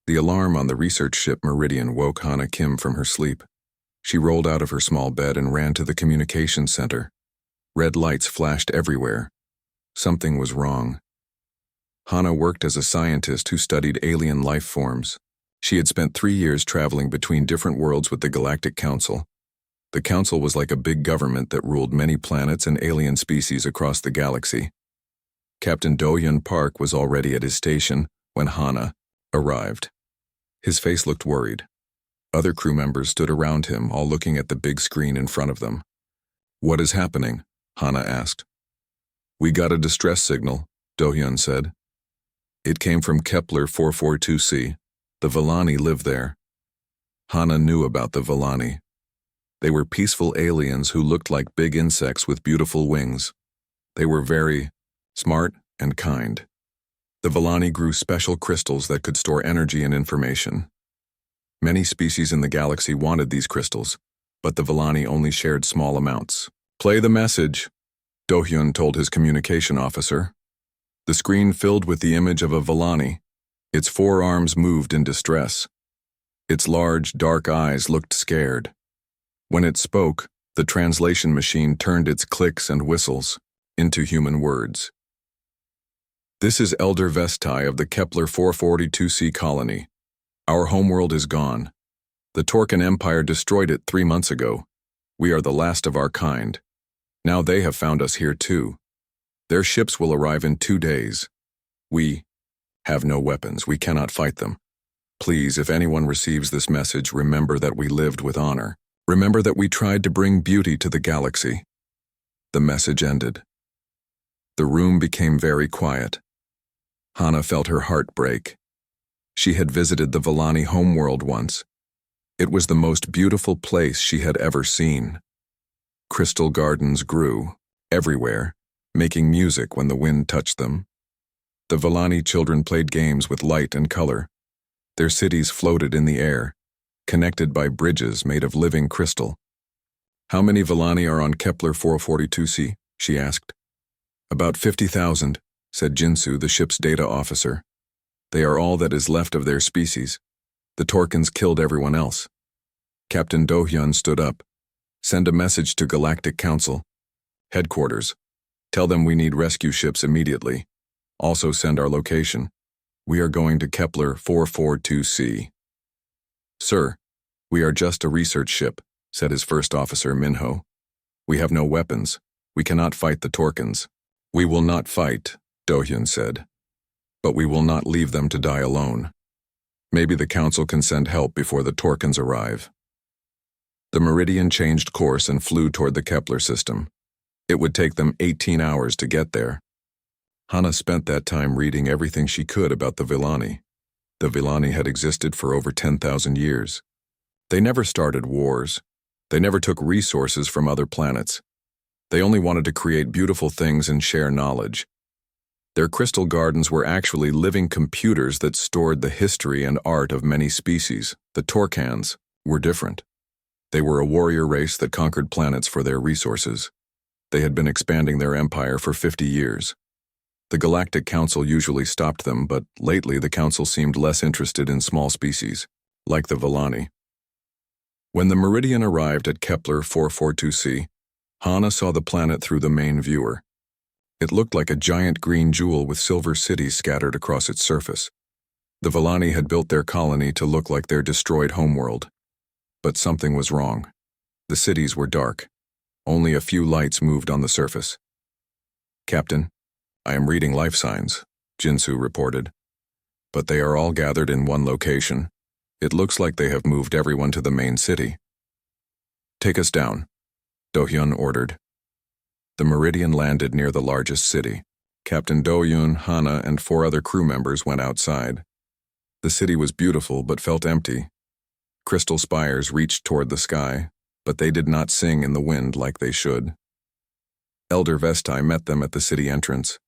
The alarm on the research ship Meridian woke Hana Kim from her sleep. She rolled out of her small bed and ran to the communications center. Red lights flashed everywhere. Something was wrong. Hana worked as a scientist who studied alien life forms. She had spent 3 years traveling between different worlds with the Galactic Council. The Council was like a big government that ruled many planets and alien species across the galaxy. Captain Do-Hyun Park was already at his station when Hana arrived. His face looked worried. Other crew members stood around him, all looking at the big screen in front of them. "What is happening?" Hana asked. "We got a distress signal," Do-Hyun said. "It came from Kepler 442c. The Villani live there." Hana knew about the Villani. They were peaceful aliens who looked like big insects with beautiful wings. They were very smart and kind. The Villani grew special crystals that could store energy and information. Many species in the galaxy wanted these crystals, but the Villani only shared small amounts. "Play the message," Do-Hyun told his communication officer. The screen filled with the image of a Villani. Its 4 arms moved in distress. Its large, dark eyes looked scared. When it spoke, the translation machine turned its clicks and whistles into human words. "This is Elder Vestai of the Kepler 442c colony. Our homeworld is gone. The Torcan Empire destroyed it 3 months ago. We are the last of our kind. Now they have found us here too. Their ships will arrive in 2 days. We have no weapons. We cannot fight them. Please, if anyone receives this message, remember that we lived with honor. Remember that we tried to bring beauty to the galaxy." The message ended. The room became very quiet. Hana felt her heart break. She had visited the Villani homeworld once. It was the most beautiful place she had ever seen. Crystal gardens grew everywhere, making music when the wind touched them. The Villani children played games with light and color. Their cities floated in the air, connected by bridges made of living crystal. "How many Villani are on Kepler 442c?" she asked. "About 50,000, said Jinsu, the ship's data officer. "They are all that is left of their species. The Torcans killed everyone else." Captain Do-Hyun stood up. "Send a message to Galactic Council. Headquarters. Tell them we need rescue ships immediately. Also send our location. We are going to Kepler 442c. "Sir, we are just a research ship," said his first officer, Minho. "We have no weapons. We cannot fight the Torcans." "We will not fight," Do-Hyun said. "But we will not leave them to die alone. Maybe the Council can send help before the Torcans arrive." The Meridian changed course and flew toward the Kepler system. It would take them 18 hours to get there. Hana spent that time reading everything she could about the Villani. The Villani had existed for over 10,000 years. They never started wars. They never took resources from other planets. They only wanted to create beautiful things and share knowledge. Their crystal gardens were actually living computers that stored the history and art of many species. The Torcans were different. They were a warrior race that conquered planets for their resources. They had been expanding their empire for 50 years. The Galactic Council usually stopped them, but lately the Council seemed less interested in small species, like the Villani. When the Meridian arrived at Kepler 442c, Hana saw the planet through the main viewer. It looked like a giant green jewel with silver cities scattered across its surface. The Villani had built their colony to look like their destroyed homeworld. But something was wrong. The cities were dark. Only a few lights moved on the surface. "Captain, I am reading life signs," Jinsu reported. "But they are all gathered in one location. It looks like they have moved everyone to the main city." "Take us down," Do-Hyun ordered. The Meridian landed near the largest city. Captain Do-Hyun, Hana, and 4 other crew members went outside. The city was beautiful but felt empty. Crystal spires reached toward the sky, but they did not sing in the wind like they should. Elder Vestai met them at the city entrance.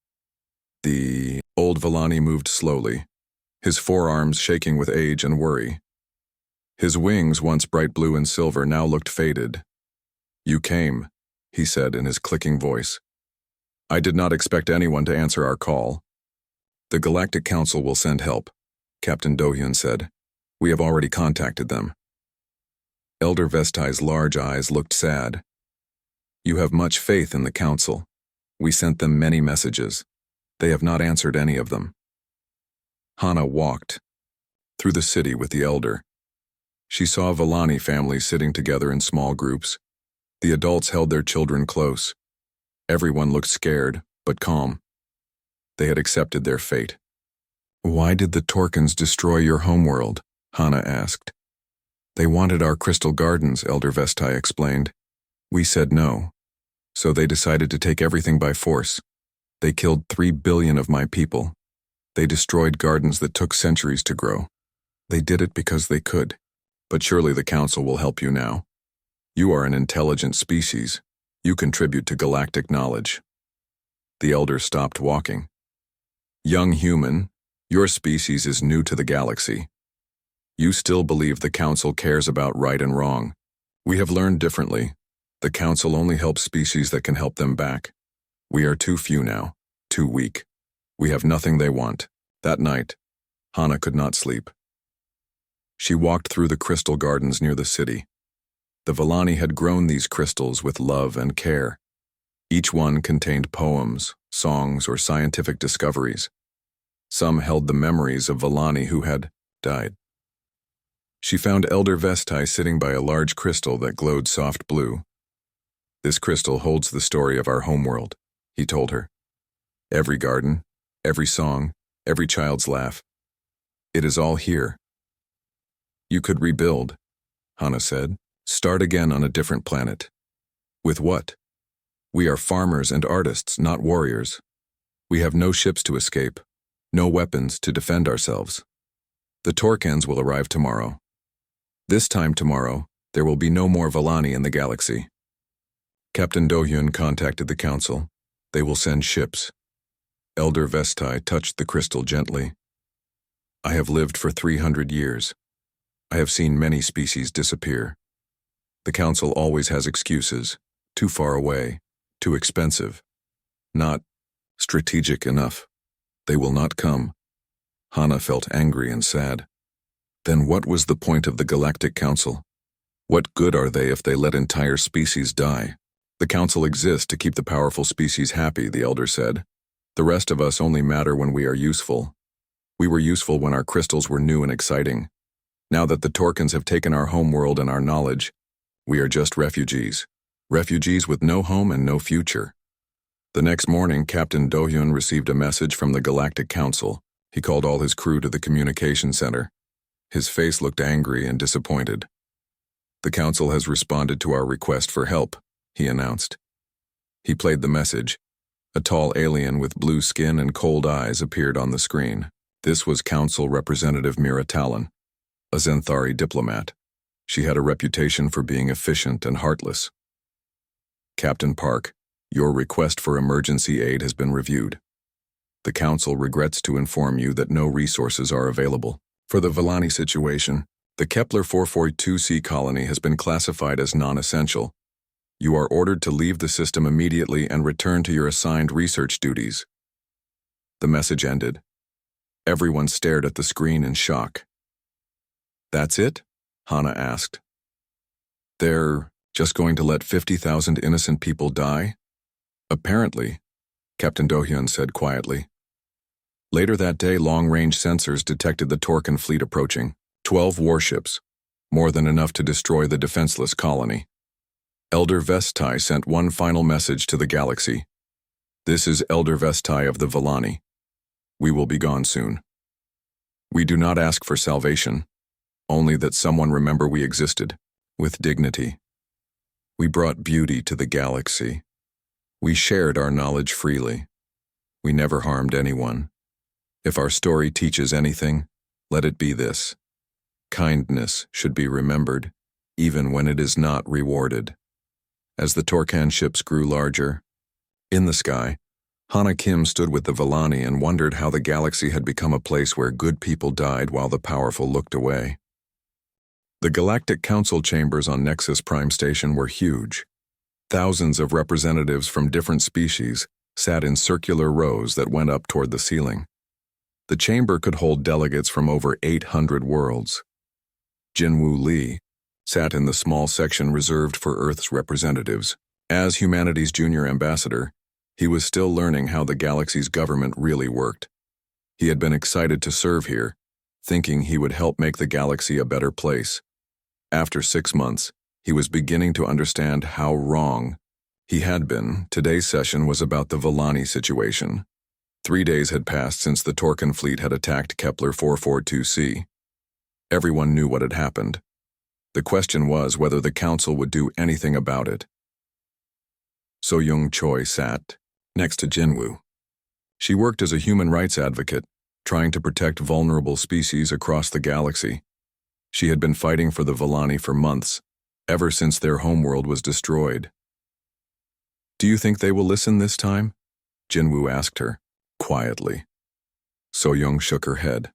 The old Villani moved slowly, his forearms shaking with age and worry. His wings, once bright blue and silver, now looked faded. "You came," he said in his clicking voice. "I did not expect anyone to answer our call. The Galactic Council will send help. Captain Dohyun said. We have already contacted them. Elder Vestai's large eyes looked sad. You have much faith in the council. We sent them many messages. They have not answered any of them. Hana walked through the city with the elder. She saw Villani families sitting together in small groups. The adults held their children close. Everyone looked scared, but calm. They had accepted their fate. Why did the Torkans destroy your homeworld? Hana asked. They wanted our crystal gardens, Elder Vestai explained. We said no. So they decided to take everything by force. They killed 3 billion of my people. They destroyed gardens that took centuries to grow. They did it because they could. But surely the council will help you now. You are an intelligent species. You contribute to galactic knowledge. The elder stopped walking. Young human, your species is new to the galaxy. You still believe the council cares about right and wrong. We have learned differently. The council only helps species that can help them back. We are too few now, too weak. We have nothing they want. That night, Hana could not sleep. She walked through the crystal gardens near the city. The Villani had grown these crystals with love and care. Each one contained poems, songs, or scientific discoveries. Some held the memories of Villani who had died. She found Elder Vestai sitting by a large crystal that glowed soft blue. This crystal holds the story of our homeworld, he told her. Every garden, every song, every child's laugh. It is all here. You could rebuild, Hana said. Start again on a different planet. With what? We are farmers and artists, not warriors. We have no ships to escape, no weapons to defend ourselves. The Torkans will arrive tomorrow. This time tomorrow, there will be no more Villani in the galaxy. Captain Dohyun contacted the council. They will send ships. Elder Vestai touched the crystal gently. I have lived for 300 years. I have seen many species disappear. The council always has excuses. Too far away, too expensive, not strategic enough. They will not come. Hana felt angry and sad. Then what was the point of the Galactic Council? What good are they if they let entire species die? The council exists to keep the powerful species happy, the elder said. The rest of us only matter when we are useful. We were useful when our crystals were new and exciting. Now that the Torkans have taken our homeworld and our knowledge, we are just refugees. Refugees with no home and no future. The next morning, Captain Dohyun received a message from the Galactic Council. He called all his crew to the communication center. His face looked angry and disappointed. The council has responded to our request for help, he announced. He played the message. A tall alien with blue skin and cold eyes appeared on the screen. This was Council Representative Mira Talon, a Zenthari diplomat. She had a reputation for being efficient and heartless. Captain Park, your request for emergency aid has been reviewed. The Council regrets to inform you that no resources are available. For the Villani situation, the Kepler 442c colony has been classified as non-essential. You are ordered to leave the system immediately and return to your assigned research duties. The message ended. Everyone stared at the screen in shock. That's it? Hana asked. They're just going to let 50,000 innocent people die? Apparently, Captain Dohyun said quietly. Later that day, long-range sensors detected the Torkan fleet approaching. 12 warships, more than enough to destroy the defenseless colony. Elder Vestai sent one final message to the galaxy. This is Elder Vestai of the Villani. We will be gone soon. We do not ask for salvation, only that someone remember we existed, with dignity. We brought beauty to the galaxy. We shared our knowledge freely. We never harmed anyone. If our story teaches anything, let it be this. Kindness should be remembered, even when it is not rewarded. As the Torkan ships grew larger, in the sky, Hana Kim stood with the Villani and wondered how the galaxy had become a place where good people died while the powerful looked away. The Galactic Council chambers on Nexus Prime Station were huge. Thousands of representatives from different species sat in circular rows that went up toward the ceiling. The chamber could hold delegates from over 800 worlds. Jinwoo Lee sat in the small section reserved for Earth's representatives. As humanity's junior ambassador, he was still learning how the galaxy's government really worked. He had been excited to serve here, thinking he would help make the galaxy a better place. After 6 months, he was beginning to understand how wrong he had been. Today's session was about the Villani situation. 3 days had passed since the Torcan fleet had attacked Kepler 442c. Everyone knew what had happened. The question was whether the Council would do anything about it. So Young Choi sat next to Jinwoo. She worked as a human rights advocate, trying to protect vulnerable species across the galaxy. She had been fighting for the Villani for months, ever since their homeworld was destroyed. "Do you think they will listen this time?" Jinwoo asked her, quietly. So Young shook her head.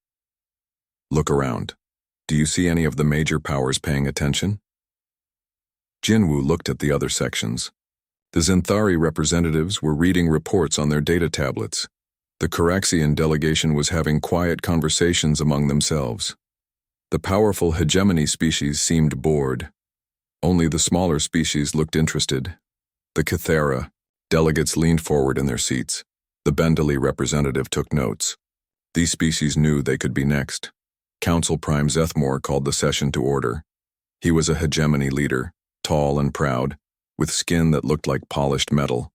"Look around. Do you see any of the major powers paying attention?" Jinwoo looked at the other sections. The Zenthari representatives were reading reports on their data tablets. The Caraxian delegation was having quiet conversations among themselves. The powerful hegemony species seemed bored. Only the smaller species looked interested. The Cathera delegates leaned forward in their seats. The Bendali representative took notes. These species knew they could be next. Council Prime Zethmore called the session to order. He was a hegemony leader, tall and proud, with skin that looked like polished metal.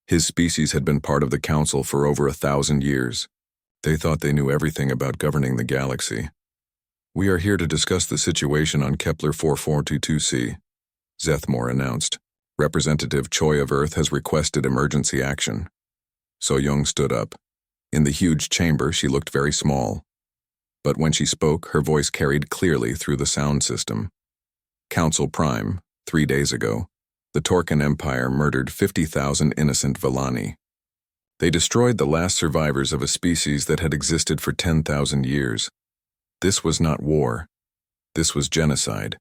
His species had been part of the Council for over 1,000 years. They thought they knew everything about governing the galaxy. "We are here to discuss the situation on Kepler 4422c, Zethmore announced. "Representative Choi of Earth has requested emergency action." So Young stood up. In the huge chamber, she looked very small. But when she spoke, her voice carried clearly through the sound system. "Council Prime, 3 days ago, the Torcan Empire murdered 50,000 innocent Villani. They destroyed the last survivors of a species that had existed for 10,000 years. This was not war. This was genocide.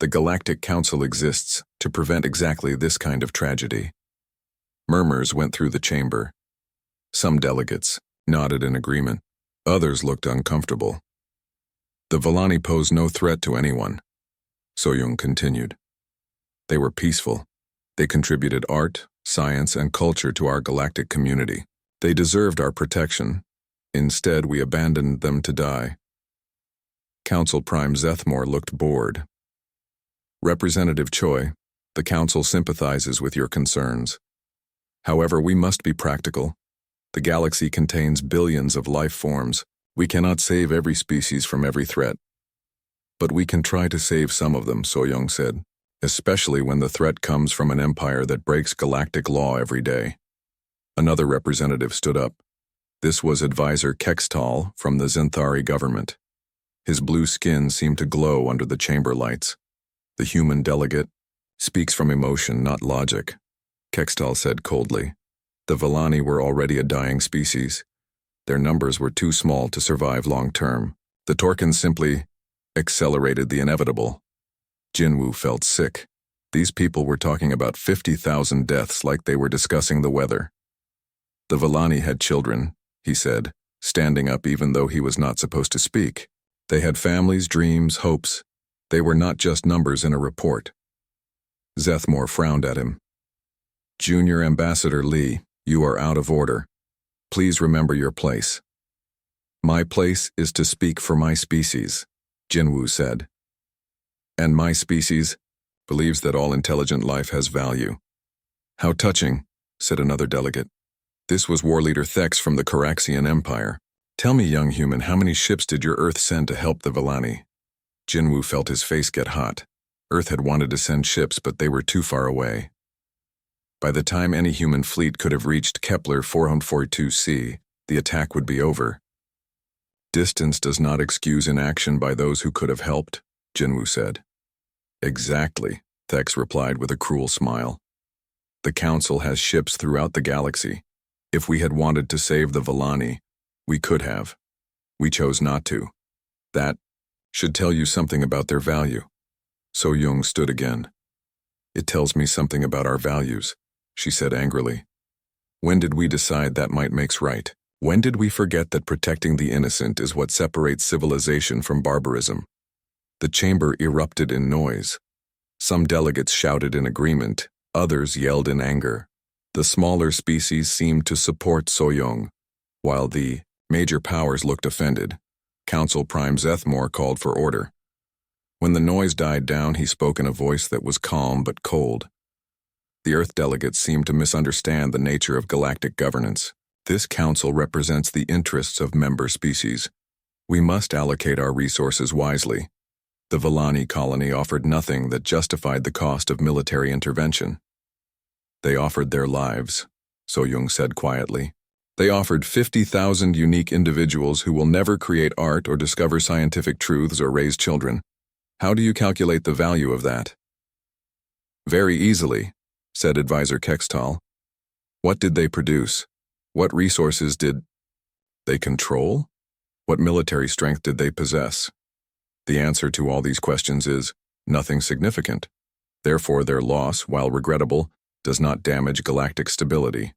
The Galactic Council exists to prevent exactly this kind of tragedy." Murmurs went through the chamber. Some delegates nodded in agreement. Others looked uncomfortable. "The Villani pose no threat to anyone," So-Young continued. "They were peaceful. They contributed art, science, and culture to our galactic community. They deserved our protection. Instead, we abandoned them to die." Council Prime Zethmore looked bored. "Representative Choi, the Council sympathizes with your concerns. However, we must be practical. The galaxy contains billions of life forms. We cannot save every species from every threat. But we can try to save some of them," So-Young said, "especially when the threat comes from an empire that breaks galactic law every day." Another representative stood up. This was Advisor Kextal from the Zenthari government. His blue skin seemed to glow under the chamber lights. "The human delegate speaks from emotion, not logic," Kextal said coldly. "The Villani were already a dying species. Their numbers were too small to survive long-term. The Torcans simply accelerated the inevitable." Jinwoo felt sick. These people were talking about 50,000 deaths like they were discussing the weather. "The Villani had children," he said, standing up even though he was not supposed to speak. "They had families, dreams, hopes. They were not just numbers in a report." Zethmore frowned at him. "Junior Ambassador Lee, you are out of order. Please remember your place." "My place is to speak for my species," Jinwoo said. "And my species believes that all intelligent life has value." "How touching," said another delegate. This was War Leader Thex from the Caraxian Empire. "Tell me, young human, how many ships did your Earth send to help the Villani?" Jinwoo felt his face get hot. Earth had wanted to send ships, but they were too far away. By the time any human fleet could have reached Kepler 442c, the attack would be over. "Distance does not excuse inaction by those who could have helped," Jinwoo said. "Exactly," Thex replied with a cruel smile. "The Council has ships throughout the galaxy. If we had wanted to save the Villani, we could have. We chose not to. That should tell you something about their value." So Young stood again. "It tells me something about our values," she said angrily. "When did we decide that might makes right? When did we forget that protecting the innocent is what separates civilization from barbarism? The chamber erupted in noise. Some delegates shouted in agreement, others yelled in anger. The smaller species seemed to support So-young, while the major powers looked offended. Council Prime Zethmore called for order. When the noise died down, he spoke in a voice that was calm but cold. The Earth delegates seemed to misunderstand the nature of galactic governance. This council represents the interests of member species. We must allocate our resources wisely. The Villani colony offered nothing that justified the cost of military intervention. They offered their lives, So-young said quietly. They offered 50,000 unique individuals who will never create art or discover scientific truths or raise children. How do you calculate the value of that? Very easily, said Advisor Kextal. What did they produce? What resources did they control? What military strength did they possess? The answer to all these questions is nothing significant. Therefore, their loss, while regrettable, does not damage galactic stability.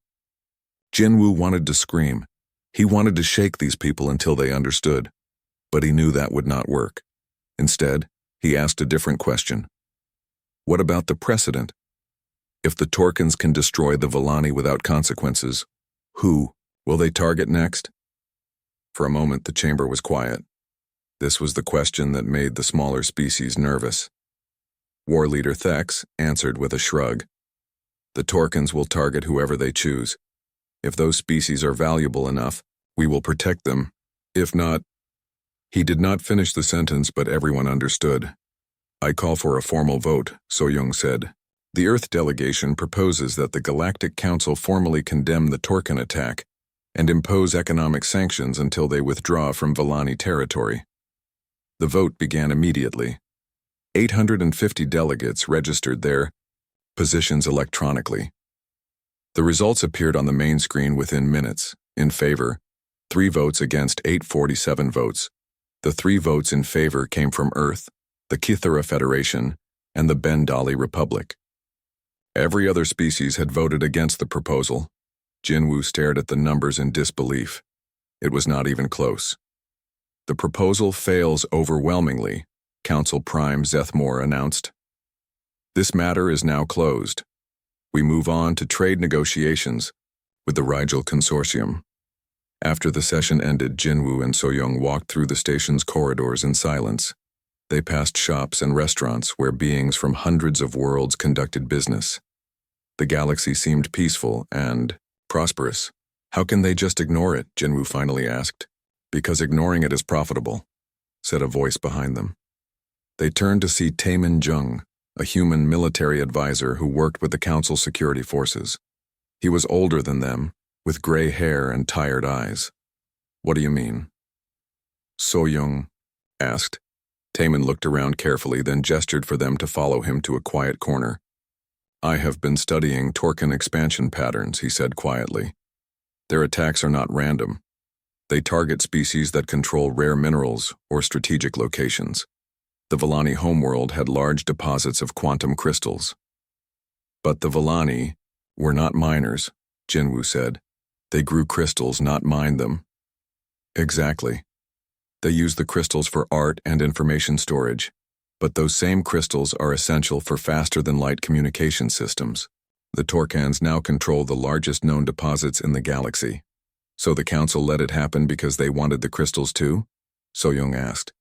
Jinwoo wanted to scream. He wanted to shake these people until they understood. But he knew that would not work. Instead, he asked a different question. What about the precedent? If the Torkans can destroy the Villani without consequences, who will they target next? For a moment, the chamber was quiet. This was the question that made the smaller species nervous. War Leader Thex answered with a shrug. The Torkans will target whoever they choose. If those species are valuable enough, we will protect them. If not... He did not finish the sentence, but everyone understood. I call for a formal vote, So-young said. The Earth delegation proposes that the Galactic Council formally condemn the Torkan attack and impose economic sanctions until they withdraw from Villani territory. The vote began immediately. 850 delegates registered their positions electronically. The results appeared on the main screen within minutes. In favor, 3 votes against 847 votes. The 3 votes in favor came from Earth, the Kithara Federation, and the Bendali Republic. Every other species had voted against the proposal. Jinwoo stared at the numbers in disbelief. It was not even close. The proposal fails overwhelmingly, Council Prime Zethmore announced. This matter is now closed. We move on to trade negotiations with the Rigel Consortium. After the session ended, Jinwoo and So-young walked through the station's corridors in silence. They passed shops and restaurants where beings from hundreds of worlds conducted business. The galaxy seemed peaceful and prosperous. How can they just ignore it? Jinwoo finally asked. Because ignoring it is profitable, said a voice behind them. They turned to see Taemin Jung, a human military advisor who worked with the Council security forces. He was older than them, with gray hair and tired eyes. What do you mean? So-young asked. Taemin looked around carefully, then gestured for them to follow him to a quiet corner. I have been studying Torkan expansion patterns, he said quietly. Their attacks are not random. They target species that control rare minerals or strategic locations. The Villani homeworld had large deposits of quantum crystals. But the Villani were not miners, Jinwoo said. They grew crystals, not mined them. Exactly. They used the crystals for art and information storage. But those same crystals are essential for faster-than-light communication systems. The Torkans now control the largest known deposits in the galaxy. So the Council let it happen because they wanted the crystals too? So-young asked.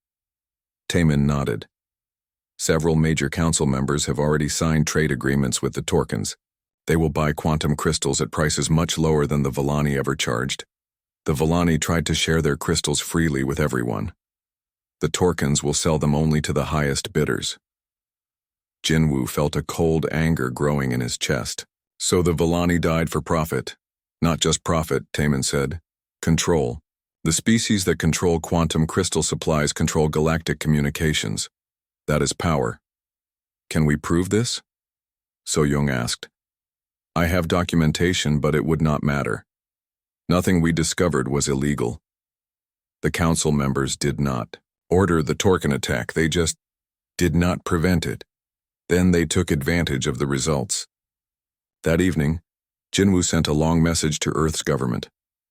Taemin nodded. Several major Council members have already signed trade agreements with the Torkans. They will buy quantum crystals at prices much lower than the Villani ever charged. The Villani tried to share their crystals freely with everyone. The Torkans will sell them only to the highest bidders. Jinwoo felt a cold anger growing in his chest. So the Villani died for profit. Not just profit, Taemin said. Control. The species that control quantum crystal supplies control galactic communications. That is power. Can we prove this? So-young asked. I have documentation, but it would not matter. Nothing we discovered was illegal. The Council members did not order the Torkan attack, they just did not prevent it. Then they took advantage of the results. That evening, Jinwoo sent a long message to Earth's government.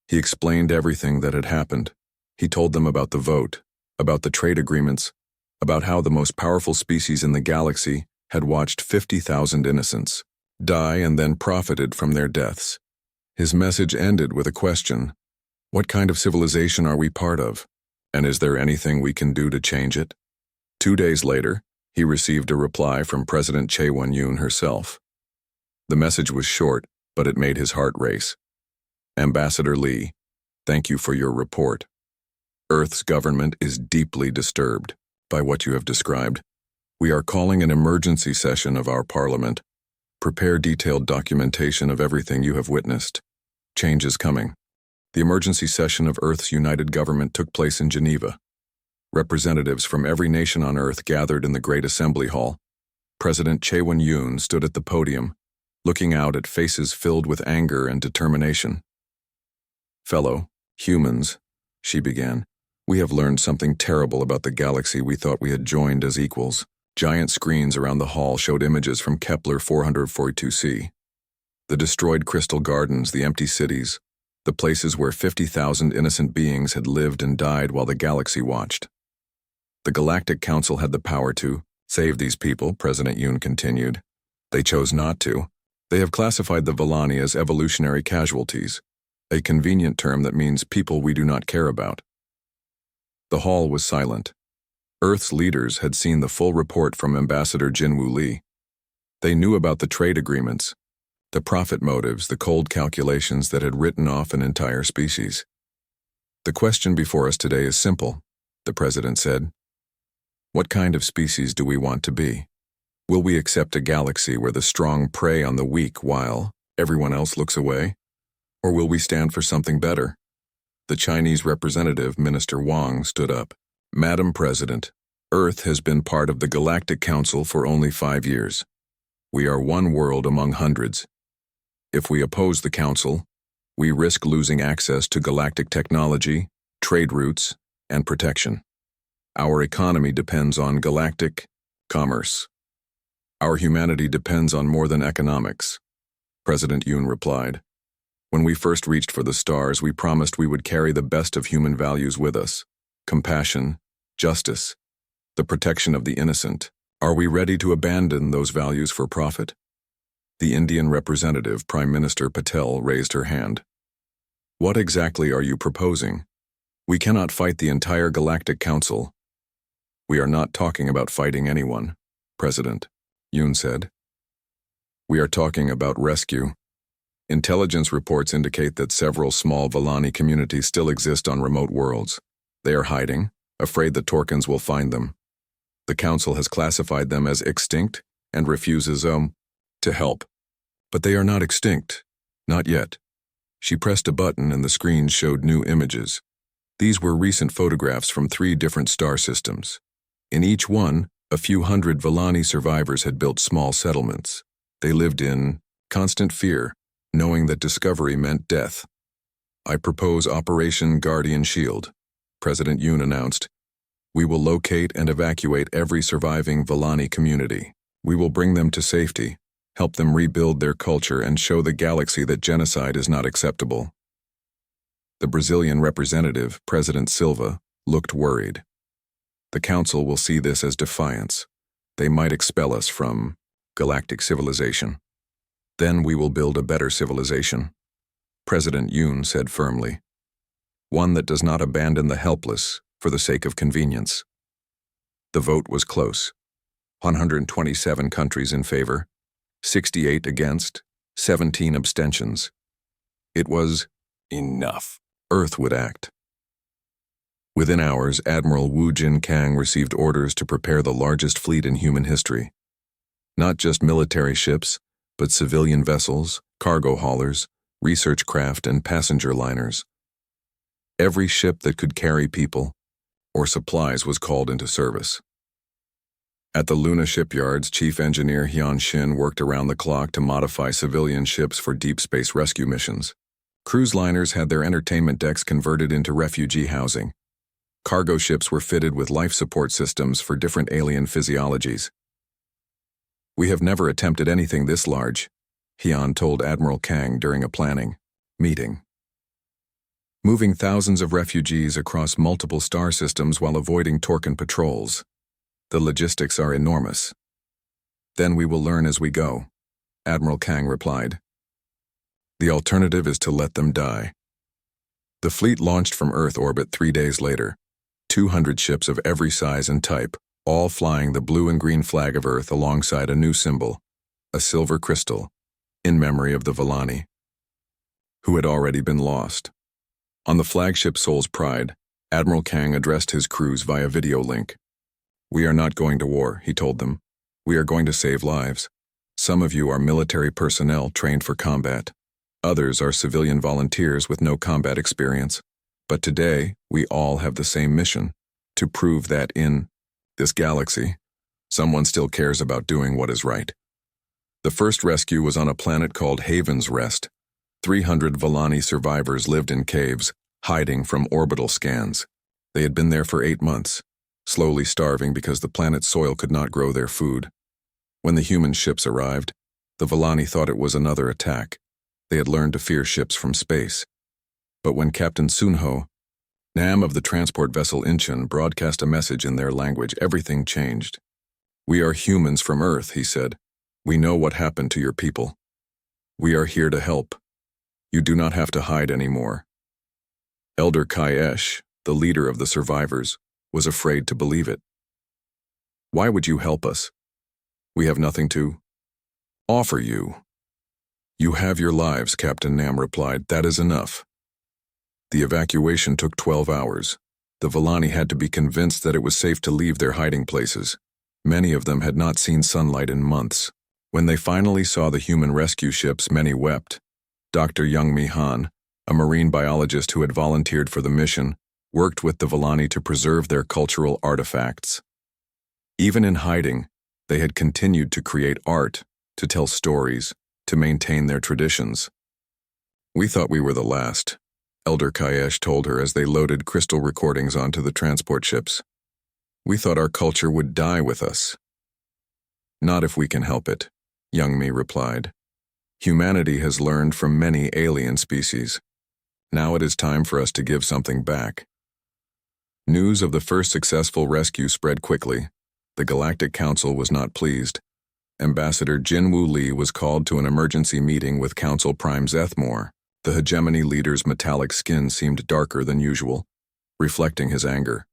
He explained everything that had happened. He told them about the vote, about the trade agreements, about how the most powerful species in the galaxy had watched 50,000 innocents die and then profited from their deaths. His message ended with a question: what kind of civilization are we part of? And is there anything we can do to change it? 2 days later, he received a reply from President Chae Won-yoon herself. The message was short, but it made his heart race. Ambassador Lee, thank you for your report. Earth's government is deeply disturbed by what you have described. We are calling an emergency session of our parliament. Prepare detailed documentation of everything you have witnessed. Change is coming. The emergency session of Earth's united government took place in Geneva. Representatives from every nation on Earth gathered in the Great Assembly Hall. President Chae Won-yoon stood at the podium, looking out at faces filled with anger and determination. Fellow humans, she began, we have learned something terrible about the galaxy we thought we had joined as equals. Giant screens around the hall showed images from Kepler 442c. The destroyed crystal gardens, the empty cities, the places where 50,000 innocent beings had lived and died while the galaxy watched. The Galactic Council had the power to save these people, President Yoon continued. They chose not to. They have classified the Villani as evolutionary casualties, a convenient term that means people we do not care about. The hall was silent. Earth's leaders had seen the full report from Ambassador Jinwoo Lee. They knew about the trade agreements, the profit motives, the cold calculations that had written off an entire species. The question before us today is simple, the president said. What kind of species do we want to be? Will we accept a galaxy where the strong prey on the weak while everyone else looks away? Or will we stand for something better? The Chinese representative, Minister Wang, stood up. Madam President, Earth has been part of the Galactic Council for only 5 years. We are one world among hundreds. If we oppose the Council, we risk losing access to galactic technology, trade routes, and protection. Our economy depends on galactic commerce. Our humanity depends on more than economics, President Yoon replied. When we first reached for the stars, we promised we would carry the best of human values with us: compassion, justice, the protection of the innocent. Are we ready to abandon those values for profit? The Indian representative, Prime Minister Patel, raised her hand. What exactly are you proposing? We cannot fight the entire Galactic Council. We are not talking about fighting anyone, President Yoon said. We are talking about rescue. Intelligence reports indicate that several small Villani communities still exist on remote worlds. They are hiding, afraid the Torkans will find them. The Council has classified them as extinct and refuses to help. But they are not extinct. Not yet. She pressed a button and the screen showed new images. These were recent photographs from 3 different star systems. In each one, a few hundred Villani survivors had built small settlements. They lived in constant fear, knowing that discovery meant death. I propose Operation Guardian Shield, President Yoon announced. We will locate and evacuate every surviving Villani community. We will bring them to safety, help them rebuild their culture, and show the galaxy that genocide is not acceptable. The Brazilian representative, President Silva, looked worried. The Council will see this as defiance. They might expel us from galactic civilization. Then we will build a better civilization, President Yoon said firmly. One that does not abandon the helpless for the sake of convenience. The vote was close. 127 countries in favor, 68 against, 17 abstentions. It was enough. Earth would act. Within hours, Admiral Wu Jin-kang received orders to prepare the largest fleet in human history. Not just military ships, but civilian vessels, cargo haulers, research craft, and passenger liners. Every ship that could carry people or supplies was called into service. At the Luna shipyards, Chief Engineer Hyun Shin worked around the clock to modify civilian ships for deep space rescue missions. Cruise liners had their entertainment decks converted into refugee housing. Cargo ships were fitted with life support systems for different alien physiologies. We have never attempted anything this large, Hyun told Admiral Kang during a planning meeting. moving thousands of refugees across multiple star systems while avoiding Torcan patrols. The logistics are enormous. Then we will learn as we go, Admiral Kang replied. The alternative is to let them die. The fleet launched from Earth orbit 3 days later, 200 ships of every size and type, all flying the blue and green flag of Earth alongside a new symbol, a silver crystal, in memory of the Villani, who had already been lost. On the flagship Soul's Pride, Admiral Kang addressed his crews via video link. "We are not going to war," he told them. "We are going to save lives. Some of you are military personnel trained for combat. Others are civilian volunteers with no combat experience. But today, we all have the same mission, to prove that in this galaxy, someone still cares about doing what is right." The first rescue was on a planet called Haven's Rest. 300 Villani survivors lived in caves, hiding from orbital scans. They had been there for 8 months, slowly starving because the planet's soil could not grow their food. When the human ships arrived, the Villani thought it was another attack. They had learned to fear ships from space. But when Captain Sunho, Nam of the transport vessel Incheon, broadcast a message in their language, everything changed. "We are humans from Earth," he said. "We know what happened to your people. We are here to help. You do not have to hide anymore." Elder Kaiesh, the leader of the survivors, was afraid to believe it. "Why would you help us? We have nothing to offer you." "You have your lives," Captain Nam replied. "That is enough." The evacuation took 12 hours. The Villani had to be convinced that it was safe to leave their hiding places. Many of them had not seen sunlight in months. When they finally saw the human rescue ships, many wept. Dr. Young-Mi Han, a marine biologist who had volunteered for the mission, worked with the Villani to preserve their cultural artifacts. Even in hiding, they had continued to create art, to tell stories, to maintain their traditions. "We thought we were the last," Elder Kaiesh told her as they loaded crystal recordings onto the transport ships. "We thought our culture would die with us." "Not if we can help it," Young-Mi replied. "Humanity has learned from many alien species. Now it is time for us to give something back." News of the first successful rescue spread quickly. The Galactic Council was not pleased. Ambassador Jinwoo Lee was called to an emergency meeting with Council Prime Zethmore. The hegemony leader's metallic skin seemed darker than usual, reflecting his anger.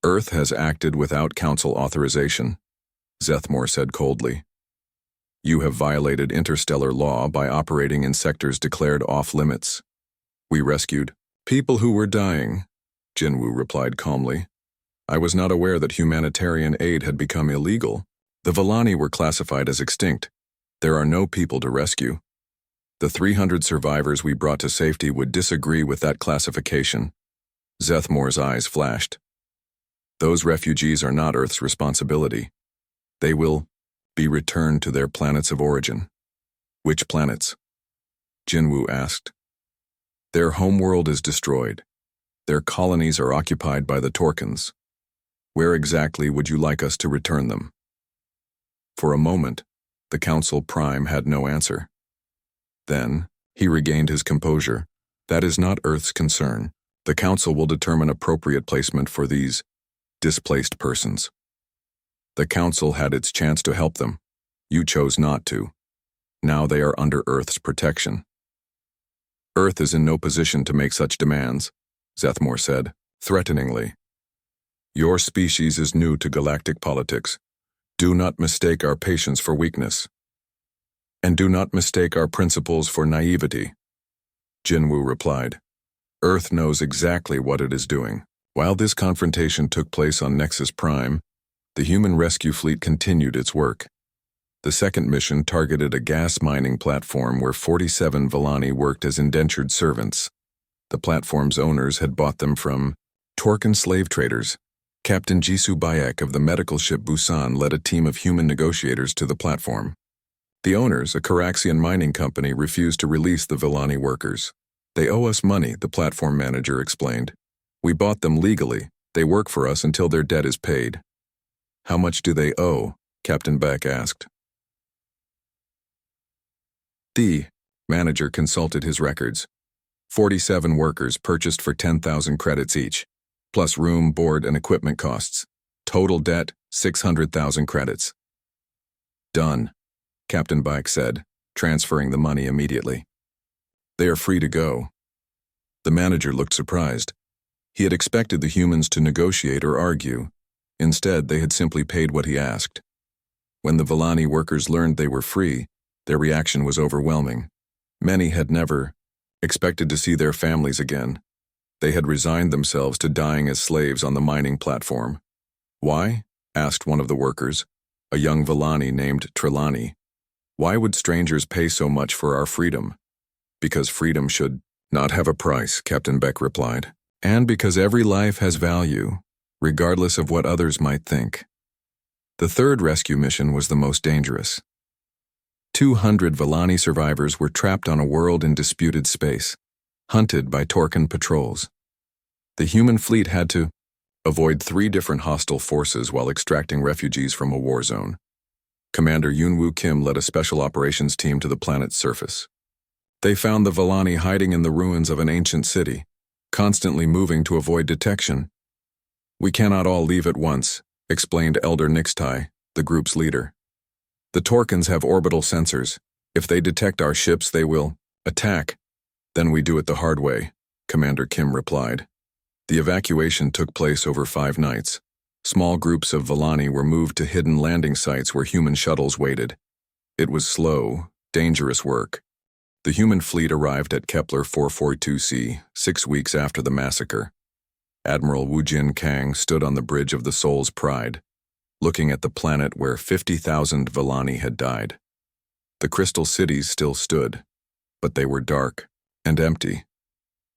"Earth has acted without Council authorization," Zethmore said coldly. "You have violated interstellar law by operating in sectors declared off-limits." "We rescued people who were dying," Jinwoo replied calmly. "I was not aware that humanitarian aid had become illegal. The Villani were classified as extinct. There are no people to rescue. The 300 survivors we brought to safety would disagree with that classification." Zethmore's eyes flashed. "Those refugees are not Earth's responsibility. They will be returned to their planets of origin." "Which planets?" Jinwoo asked. "Their homeworld is destroyed. Their colonies are occupied by the Torcans. Where exactly would you like us to return them?" For a moment, the Council Prime had no answer. Then, he regained his composure. "That is not Earth's concern. The Council will determine appropriate placement for these displaced persons. The Council had its chance to help them. You chose not to. Now they are under Earth's protection." "Earth is in no position to make such demands," Zethmore said, threateningly. "Your species is new to galactic politics. Do not mistake our patience for weakness. And do not mistake our principles for naivety," Jinwoo replied. "Earth knows exactly what it is doing." While this confrontation took place on Nexus Prime, the human rescue fleet continued its work. The second mission targeted a gas mining platform where 47 Villani worked as indentured servants. The platform's owners had bought them from Torcan slave traders. Captain Jisoo Bayek of the medical ship Busan led a team of human negotiators to the platform. The owners, a Caraxian mining company, refused to release the Villani workers. "They owe us money," the platform manager explained. "We bought them legally. They work for us until their debt is paid." "How much do they owe?" Captain Beck asked. The manager consulted his records. 47 workers purchased for 10,000 credits each, plus room, board, and equipment costs. Total debt, 600,000 credits. Done, Captain Bike said, transferring the money immediately. They are free to go. The manager looked surprised. He had expected the humans to negotiate or argue. Instead, they had simply paid what he asked. When the Villani workers learned they were free, their reaction was overwhelming. Many had never expected to see their families again. They had resigned themselves to dying as slaves on the mining platform. Why? Asked one of the workers, a young Villani named Trelawney. Why would strangers pay so much for our freedom? Because freedom should not have a price, Captain Beck replied. And because every life has value, regardless of what others might think. The third rescue mission was the most dangerous. 200 Villani survivors were trapped on a world in disputed space, hunted by Torcan patrols. The human fleet had to avoid 3 different hostile forces while extracting refugees from a war zone. Commander Yunwoo Kim led a special operations team to the planet's surface. They found the Villani hiding in the ruins of an ancient city, constantly moving to avoid detection. We cannot all leave at once, explained Elder Nixtai, the group's leader. The Torcans have orbital sensors. If they detect our ships, they will attack. Then we do it the hard way, Commander Kim replied. The evacuation took place over 5 nights. Small groups of Villani were moved to hidden landing sites where human shuttles waited. It was slow, dangerous work. The human fleet arrived at Kepler 442c 6 weeks after the massacre. Admiral Wu Jin Kang stood on the bridge of the Soul's Pride, looking at the planet where 50,000 Villani had died. The crystal cities still stood, but they were dark and empty.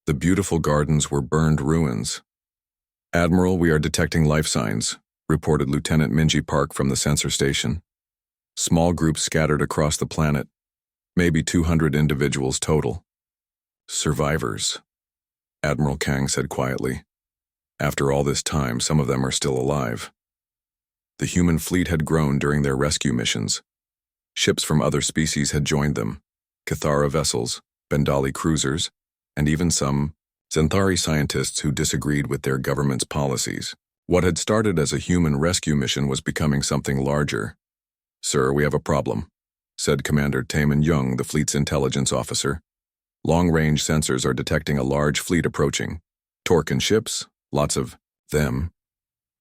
The beautiful gardens were burned ruins. Admiral, we are detecting life signs, reported Lieutenant Minji Park from the sensor station. Small groups scattered across the planet, maybe 200 individuals total. Survivors, Admiral Kang said quietly. After all this time, some of them are still alive. The human fleet had grown during their rescue missions. Ships from other species had joined them, Cathara vessels, Bendali cruisers, and even some Xanthari scientists who disagreed with their government's policies. What had started as a human rescue mission was becoming something larger. Sir, we have a problem, said Commander Taemin Young, the fleet's intelligence officer. Long-range sensors are detecting a large fleet approaching. Torcan ships, lots of them.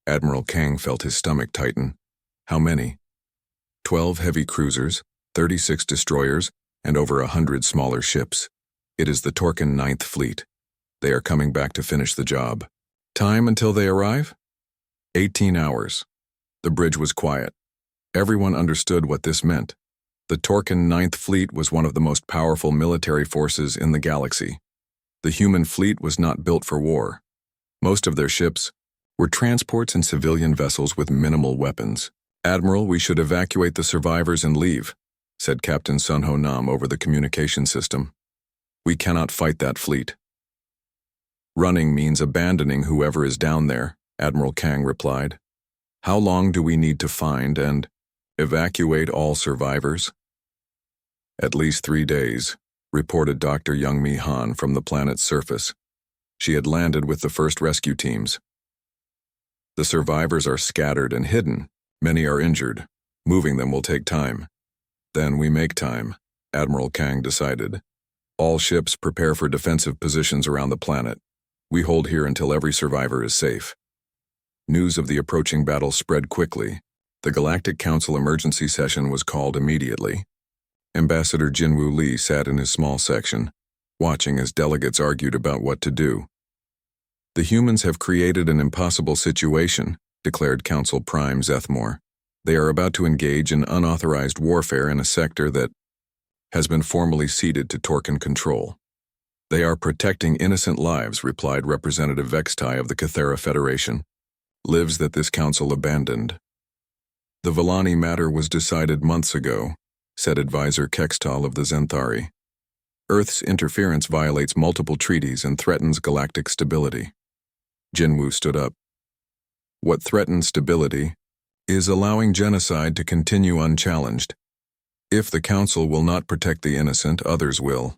Admiral Kang felt his stomach tighten. How many? 12 heavy cruisers, 36 destroyers, and over 100 smaller ships. It is the Torcan 9th Fleet. They are coming back to finish the job. Time until they arrive? 18 hours. The bridge was quiet. Everyone understood what this meant. The Torcan 9th Fleet was one of the most powerful military forces in the galaxy. The human fleet was not built for war. Most of their ships were transports and civilian vessels with minimal weapons. Admiral, we should evacuate the survivors and leave, said Captain Sun Ho Nam over the communication system. We cannot fight that fleet. Running means abandoning whoever is down there, Admiral Kang replied. How long do we need to find and evacuate all survivors? At least 3 days, reported Dr. Young-Mi Han from the planet's surface. She had landed with the first rescue teams. The survivors are scattered and hidden. Many are injured. Moving them will take time. Then we make time, Admiral Kang decided. All ships prepare for defensive positions around the planet. We hold here until every survivor is safe. News of the approaching battle spread quickly. The Galactic Council emergency session was called immediately. Ambassador Jinwoo Lee sat in his small section, watching as delegates argued about what to do. The humans have created an impossible situation, declared Council Prime Zethmore. They are about to engage in unauthorized warfare in a sector that has been formally ceded to Torcan control. They are protecting innocent lives, replied Representative Vextai of the Cathara Federation. Lives that this council abandoned. The Villani matter was decided months ago, said Advisor Kextal of the Xanthari. Earth's interference violates multiple treaties and threatens galactic stability. Jinwoo stood up. What threatens stability is allowing genocide to continue unchallenged. If the Council will not protect the innocent, others will.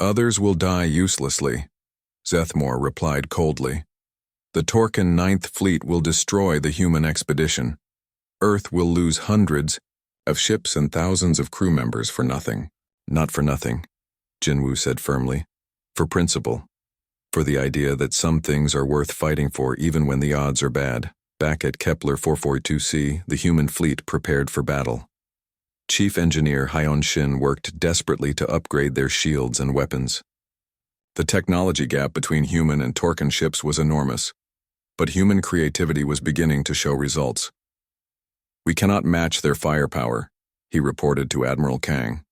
Others will die uselessly, Zethmore replied coldly. The Torkin Ninth Fleet will destroy the human expedition. Earth will lose hundreds of ships and thousands of crew members for nothing. Not for nothing, Jinwoo said firmly. For principle. For the idea that some things are worth fighting for even when the odds are bad. Back at Kepler 442c, the human fleet prepared for battle. Chief Engineer Hyeon Shin worked desperately to upgrade their shields and weapons. The technology gap between human and Torkin ships was enormous, but human creativity was beginning to show results. We cannot match their firepower, he reported to Admiral Kang.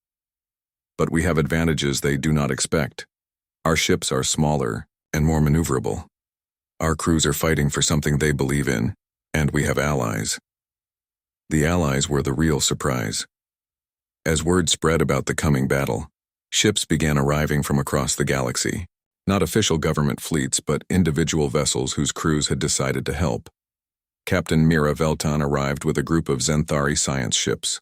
But we have advantages they do not expect. Our ships are smaller and more maneuverable. Our crews are fighting for something they believe in, and we have allies. The allies were the real surprise. As word spread about the coming battle, ships began arriving from across the galaxy, not official government fleets but individual vessels whose crews had decided to help. Captain Mira Veltan arrived with a group of Zenthari science ships.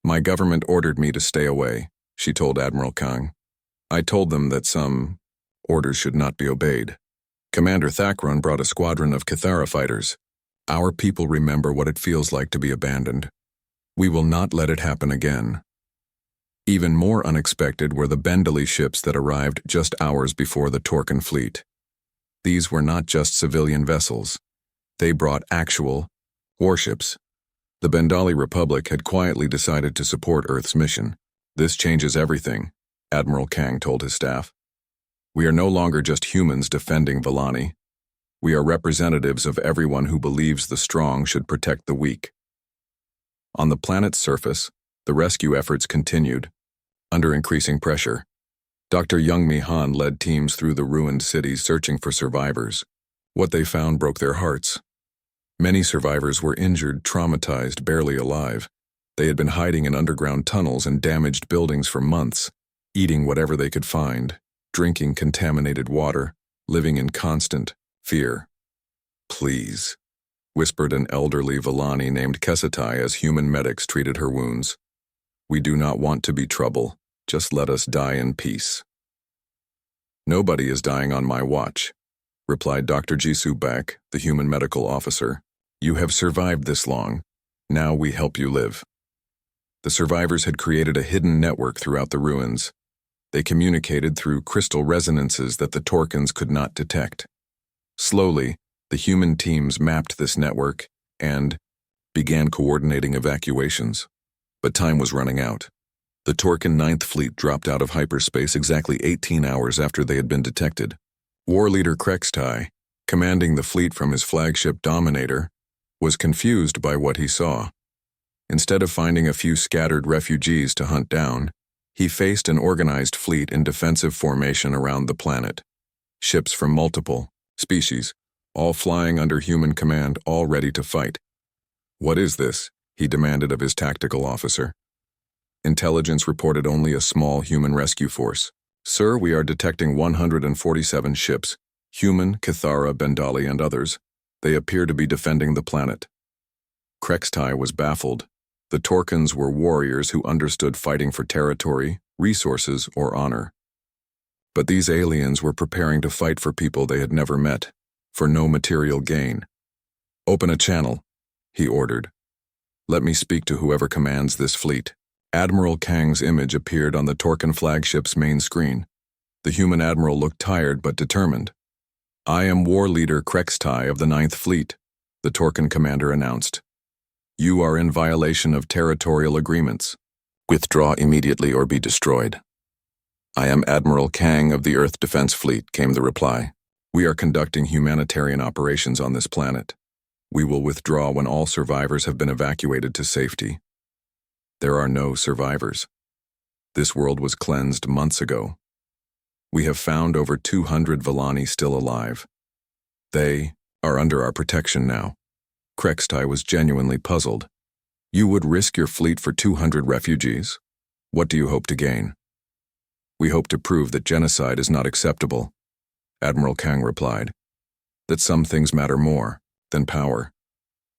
My government ordered me to stay away, she told Admiral Kang. I told them that some orders should not be obeyed. Commander Thakron brought a squadron of Cathara fighters. Our people remember what it feels like to be abandoned. We will not let it happen again. Even more unexpected were the Bendali ships that arrived just hours before the Torkin fleet. These were not just civilian vessels. They brought actual warships. The Bendali Republic had quietly decided to support Earth's mission. This changes everything, Admiral Kang told his staff. We are no longer just humans defending Vellani. We are representatives of everyone who believes the strong should protect the weak. On the planet's surface, the rescue efforts continued. Under increasing pressure, Dr. Youngmi Han led teams through the ruined cities searching for survivors. What they found broke their hearts. Many survivors were injured, traumatized, barely alive. They had been hiding in underground tunnels and damaged buildings for months, eating whatever they could find, drinking contaminated water, living in constant fear. Please, whispered an elderly Vellani named Kesatai as human medics treated her wounds. We do not want to be trouble. Just let us die in peace. Nobody is dying on my watch, replied Dr. Jisoo Bak, the human medical officer. You have survived this long. Now we help you live. The survivors had created a hidden network throughout the ruins. They communicated through crystal resonances that the Torkins could not detect. Slowly, the human teams mapped this network and began coordinating evacuations. But time was running out. The Torkin Ninth Fleet dropped out of hyperspace exactly 18 hours after they had been detected. War leader Krextai, commanding the fleet from his flagship Dominator, was confused by what he saw. Instead of finding a few scattered refugees to hunt down, he faced an organized fleet in defensive formation around the planet. Ships from multiple species, all flying under human command, all ready to fight. What is this? He demanded of his tactical officer. Intelligence reported only a small human rescue force. Sir, we are detecting 147 ships, human, Cathara, Bendali, and others. They appear to be defending the planet. Krextai was baffled. The Torkins were warriors who understood fighting for territory, resources, or honor. But these aliens were preparing to fight for people they had never met, for no material gain. Open a channel, he ordered. Let me speak to whoever commands this fleet. Admiral Kang's image appeared on the Torkin flagship's main screen. The human admiral looked tired but determined. I am War Leader Krextai of the Ninth Fleet, the Torkin commander announced. You are in violation of territorial agreements. Withdraw immediately or be destroyed. I am Admiral Kang of the Earth Defense Fleet, came the reply. We are conducting humanitarian operations on this planet. We will withdraw when all survivors have been evacuated to safety. There are no survivors. This world was cleansed months ago. We have found over 200 Vellani still alive. They are under our protection now. Krextai was genuinely puzzled. You would risk your fleet for 200 refugees? What do you hope to gain? We hope to prove that genocide is not acceptable, Admiral Kang replied. That some things matter more than power.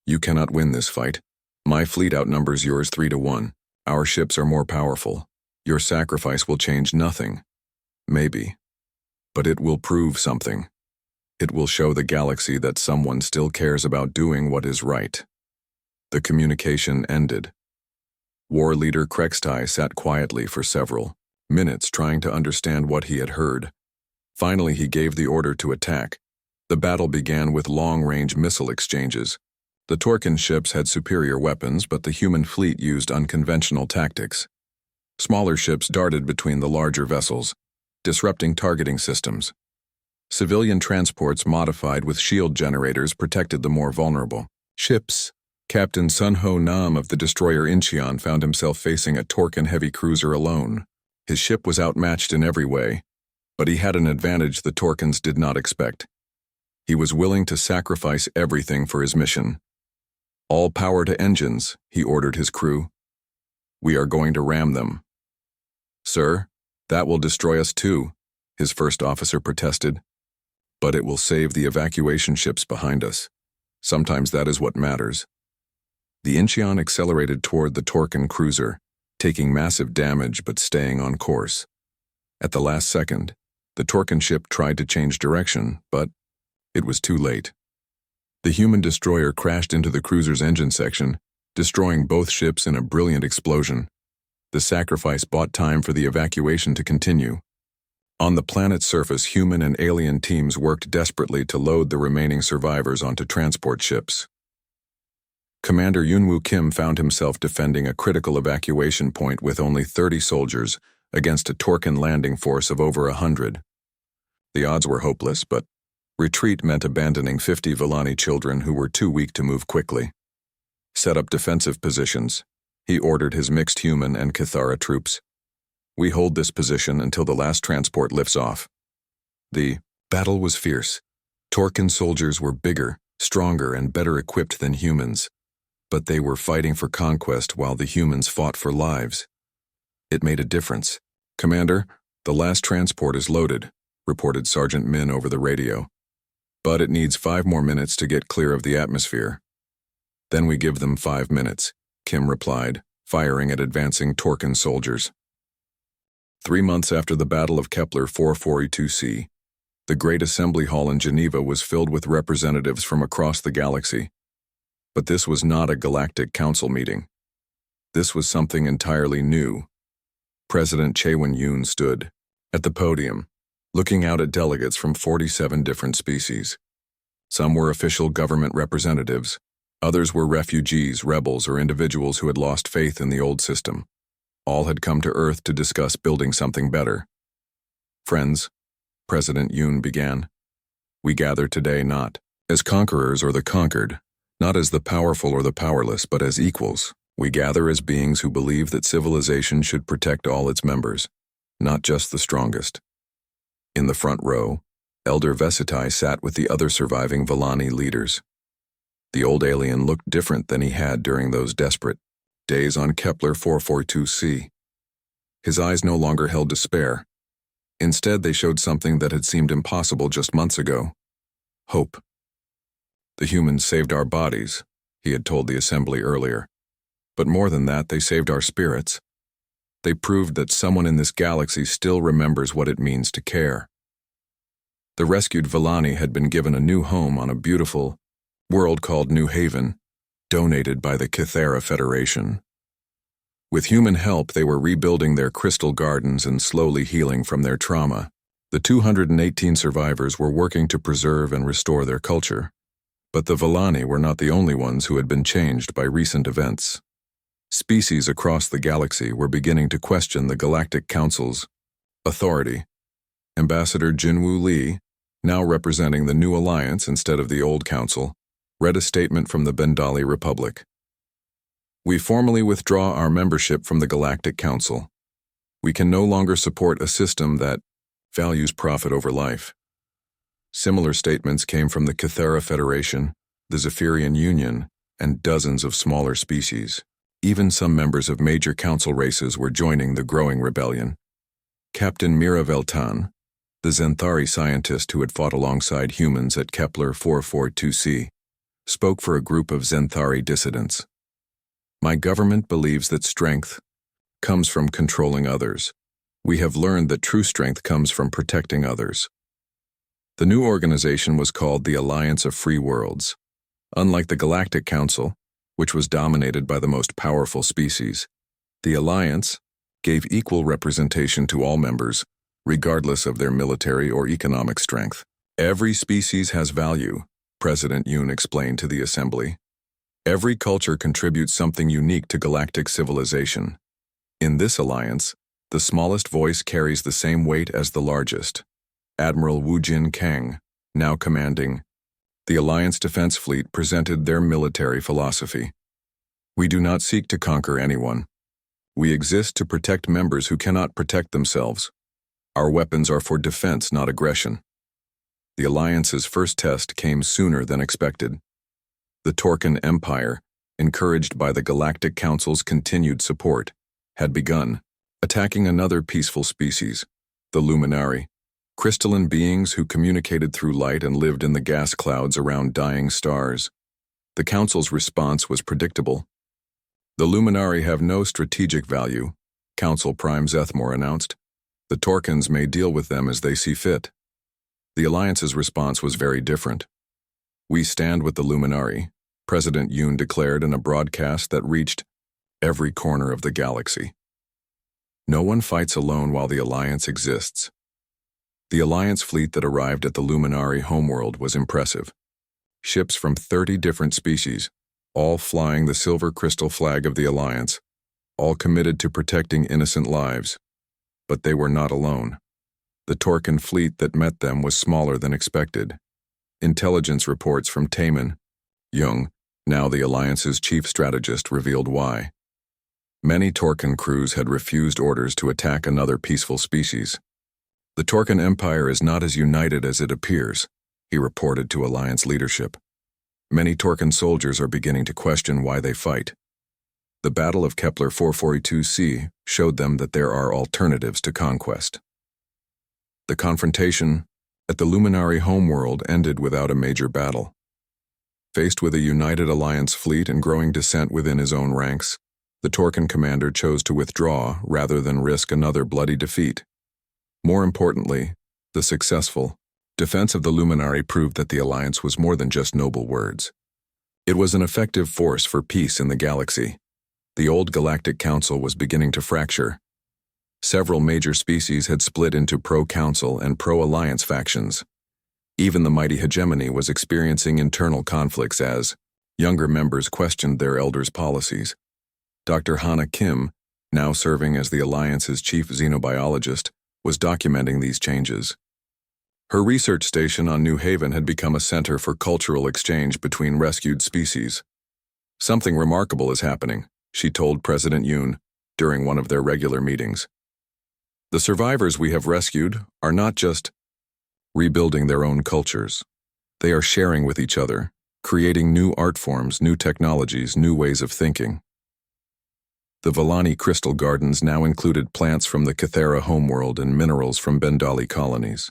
You cannot win this fight. My fleet outnumbers yours 3-1. Our ships are more powerful. Your sacrifice will change nothing. Maybe. But it will prove something. It will show the galaxy that someone still cares about doing what is right. The communication ended. War leader Krextai sat quietly for several minutes trying to understand what he had heard. Finally, he gave the order to attack. The battle began with long-range missile exchanges. The Torkin ships had superior weapons, but the human fleet used unconventional tactics. Smaller ships darted between the larger vessels, disrupting targeting systems. Civilian transports modified with shield generators protected the more vulnerable ships. Captain Sun Ho Nam of the destroyer Incheon found himself facing a Torkin heavy cruiser alone. His ship was outmatched in every way, but he had an advantage the Torkins did not expect. He was willing to sacrifice everything for his mission. All power to engines, he ordered his crew. We are going to ram them. Sir, that will destroy us too, his first officer protested. But it will save the evacuation ships behind us. Sometimes that is what matters. The Incheon accelerated toward the Torkin cruiser, taking massive damage but staying on course. At the last second, the Torkin ship tried to change direction, but it was too late. The human destroyer crashed into the cruiser's engine section, destroying both ships in a brilliant explosion. The sacrifice bought time for the evacuation to continue. On the planet's surface, human and alien teams worked desperately to load the remaining survivors onto transport ships. Commander Yunwoo Kim found himself defending a critical evacuation point with only 30 soldiers against a Torkin landing force of over 100. The odds were hopeless, but retreat meant abandoning 50 Villani children who were too weak to move quickly. Set up defensive positions, he ordered his mixed human and Cathara troops. We hold this position until the last transport lifts off. The battle was fierce. Torkin soldiers were bigger, stronger, and better equipped than humans, but they were fighting for conquest while the humans fought for lives. It made a difference. Commander, the last transport is loaded, reported Sergeant Min over the radio. But it needs 5 more minutes to get clear of the atmosphere. Then we give them 5 minutes, Kim replied, firing at advancing Torkin soldiers. 3 months after the Battle of Kepler 442c, the Great Assembly Hall in Geneva was filled with representatives from across the galaxy. But this was not a Galactic Council meeting. This was something entirely new. President Chae-Won-yoon stood at the podium, looking out at delegates from 47 different species. Some were official government representatives. Others were refugees, rebels, or individuals who had lost faith in the old system. All had come to Earth to discuss building something better. Friends, President Yoon began, we gather today not as conquerors or the conquered, not as the powerful or the powerless, but as equals. We gather as beings who believe that civilization should protect all its members, not just the strongest. In the front row, Elder Vesitai sat with the other surviving Villani leaders. The old alien looked different than he had during those desperate days on Kepler 442c. His eyes no longer held despair. Instead, they showed something that had seemed impossible just months ago: hope. The humans saved our bodies, he had told the assembly earlier. But more than that, they saved our spirits. They proved that someone in this galaxy still remembers what it means to care. The rescued Villani had been given a new home on a beautiful world called New Haven, donated by the Cathara Federation. With human help, they were rebuilding their crystal gardens and slowly healing from their trauma. The 218 survivors were working to preserve and restore their culture. But the Villani were not the only ones who had been changed by recent events. Species across the galaxy were beginning to question the Galactic Council's authority. Ambassador Jinwoo Lee, now representing the new alliance instead of the old council, read a statement from the Bendali Republic. We formally withdraw our membership from the Galactic Council. We can no longer support a system that values profit over life. Similar statements came from the Cathara Federation, the Zephyrian Union, and dozens of smaller species. Even some members of major council races were joining the growing rebellion. Captain Mira Veltan, the Zenthari scientist who had fought alongside humans at Kepler 442c, spoke for a group of Zenthari dissidents. My government believes that strength comes from controlling others, We have learned that true strength comes from protecting others. The new organization was called the Alliance of Free Worlds. Unlike the Galactic Council, which was dominated by the most powerful species, the Alliance gave equal representation to all members, regardless of their military or economic strength. Every species has value, President Yoon explained to the Assembly. Every culture contributes something unique to galactic civilization. In this alliance, the smallest voice carries the same weight as the largest. Admiral Wu Jin Kang, now commanding the Alliance Defense Fleet, presented their military philosophy. We do not seek to conquer anyone. We exist to protect members who cannot protect themselves. Our weapons are for defense, not aggression. The Alliance's first test came sooner than expected. The Torcan Empire, encouraged by the Galactic Council's continued support, had begun attacking another peaceful species, the Luminari, crystalline beings who communicated through light and lived in the gas clouds around dying stars. The Council's response was predictable. The Luminari have no strategic value, Council Prime Zethmore announced. The Torcans may deal with them as they see fit. The Alliance's response was very different. We stand with the Luminari, President Yoon declared in a broadcast that reached every corner of the galaxy. No one fights alone while the Alliance exists. The Alliance fleet that arrived at the Luminari homeworld was impressive. Ships from 30 different species, all flying the silver crystal flag of the Alliance, all committed to protecting innocent lives. But they were not alone. The Torcan fleet that met them was smaller than expected. Intelligence reports from Taemin Young, now the Alliance's chief strategist, revealed why. Many Torcan crews had refused orders to attack another peaceful species. The Torcan Empire is not as united as it appears, he reported to Alliance leadership. Many Torcan soldiers are beginning to question why they fight. The Battle of Kepler 442c showed them that there are alternatives to conquest. The confrontation at the Luminari homeworld ended without a major battle. Faced with a united Alliance fleet and growing dissent within his own ranks, the Torcan commander chose to withdraw rather than risk another bloody defeat. More importantly, the successful defense of the Luminari proved that the Alliance was more than just noble words. It was an effective force for peace in the galaxy. The old Galactic Council was beginning to fracture. Several major species had split into pro-Council and pro-Alliance factions. Even the mighty hegemony was experiencing internal conflicts as younger members questioned their elders' policies. Dr. Hana Kim, now serving as the Alliance's chief xenobiologist, was documenting these changes. Her research station on New Haven had become a center for cultural exchange between rescued species. Something remarkable is happening, she told President Yoon during one of their regular meetings. The survivors we have rescued are not just rebuilding their own cultures. They are sharing with each other, creating new art forms, new technologies, new ways of thinking. The Vellani crystal gardens now included plants from the Kythera homeworld and minerals from Bendali colonies.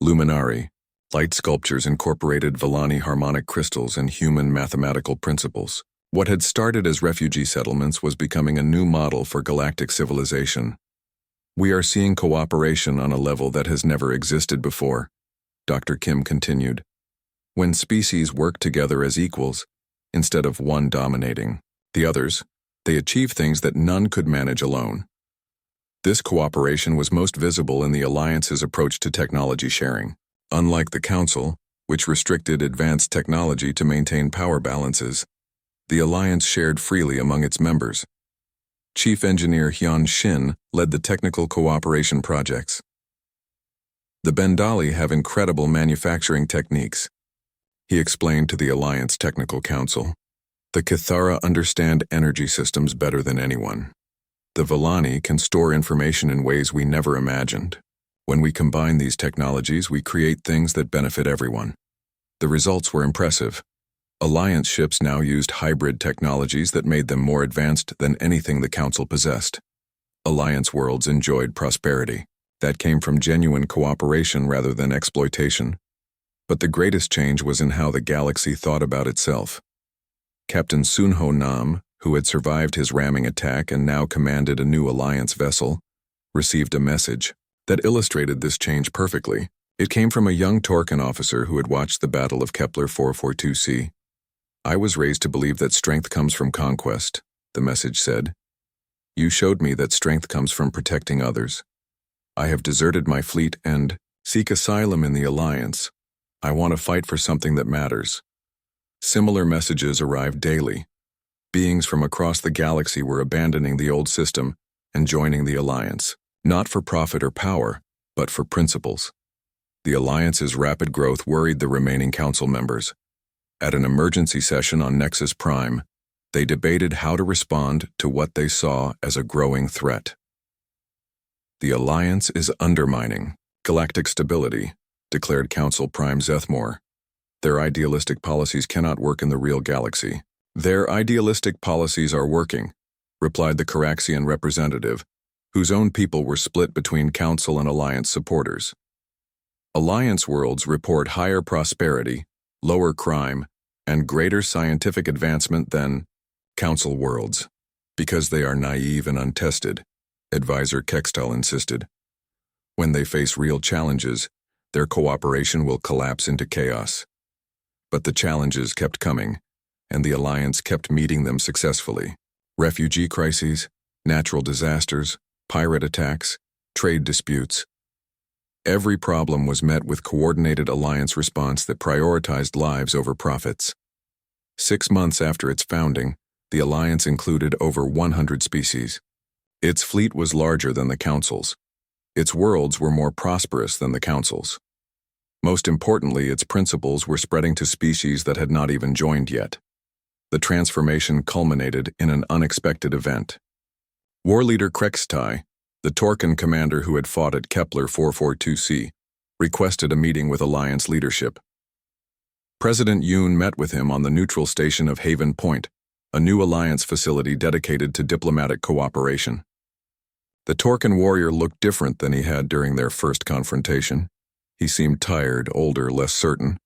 Luminari, light sculptures incorporated Vellani harmonic crystals and human mathematical principles. What had started as refugee settlements was becoming a new model for galactic civilization. We are seeing cooperation on a level that has never existed before, Dr. Kim continued. When species work together as equals, instead of one dominating the others, they achieve things that none could manage alone. This cooperation was most visible in the Alliance's approach to technology sharing. Unlike the Council, which restricted advanced technology to maintain power balances, the Alliance shared freely among its members. Chief Engineer Hyun Shin led the technical cooperation projects. The Bendali have incredible manufacturing techniques, he explained to the Alliance Technical Council. The Kythera understand energy systems better than anyone. The Vellani can store information in ways we never imagined. When we combine these technologies, we create things that benefit everyone. The results were impressive. Alliance ships now used hybrid technologies that made them more advanced than anything the Council possessed. Alliance worlds enjoyed prosperity. That came from genuine cooperation rather than exploitation. But the greatest change was in how the galaxy thought about itself. Captain Sunho Nam, who had survived his ramming attack and now commanded a new Alliance vessel, received a message that illustrated this change perfectly. It came from a young Torcan officer who had watched the Battle of Kepler 442c. "I was raised to believe that strength comes from conquest," the message said. "You showed me that strength comes from protecting others. I have deserted my fleet and seek asylum in the Alliance. I want to fight for something that matters." Similar messages arrived daily. Beings from across the galaxy were abandoning the old system and joining the Alliance, not for profit or power, but for principles. The Alliance's rapid growth worried the remaining council members. At an emergency session on Nexus Prime, they debated how to respond to what they saw as a growing threat. "The Alliance is undermining galactic stability," declared Council Prime Zethmore. "Their idealistic policies cannot work in the real galaxy." "Their idealistic policies are working," replied the Caraxian representative, whose own people were split between Council and Alliance supporters. "Alliance worlds report higher prosperity, lower crime, and greater scientific advancement than Council worlds, because they are naive and untested," Advisor Kextel insisted. "When they face real challenges, their cooperation will collapse into chaos." But the challenges kept coming, and the Alliance kept meeting them successfully. Refugee crises, natural disasters, pirate attacks, trade disputes. Every problem was met with coordinated Alliance response that prioritized lives over profits. 6 months after its founding, the Alliance included over 100 species. Its fleet was larger than the Council's. Its worlds were more prosperous than the Council's. Most importantly, its principles were spreading to species that had not even joined yet. The transformation culminated in an unexpected event. War leader Krextai, the Torcan commander who had fought at Kepler 442c, requested a meeting with Alliance leadership. President Yoon met with him on the neutral station of Haven Point, a new Alliance facility dedicated to diplomatic cooperation. The Torcan warrior looked different than he had during their first confrontation. He seemed tired, older, less certain.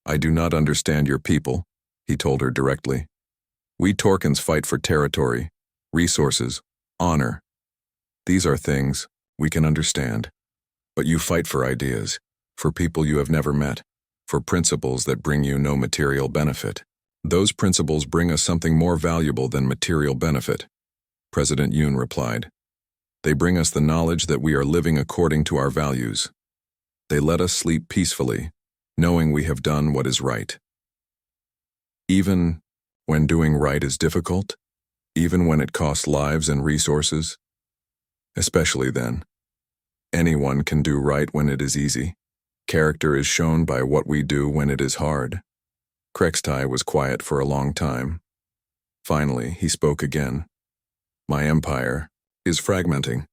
"I do not understand your people," he told her directly. "We Torcans fight for territory, resources, honor. These are things we can understand. But you fight for ideas, for people you have never met, for principles that bring you no material benefit. Those principles bring us something more valuable than material benefit," President Yoon replied. "They bring us the knowledge that we are living according to our values. They let us sleep peacefully, knowing we have done what is right. Even when doing right is difficult, even when it costs lives and resources, especially then. Anyone can do right when it is easy. Character is shown by what we do when it is hard." Krextai was quiet for a long time. Finally, he spoke again. "My empire is fragmenting.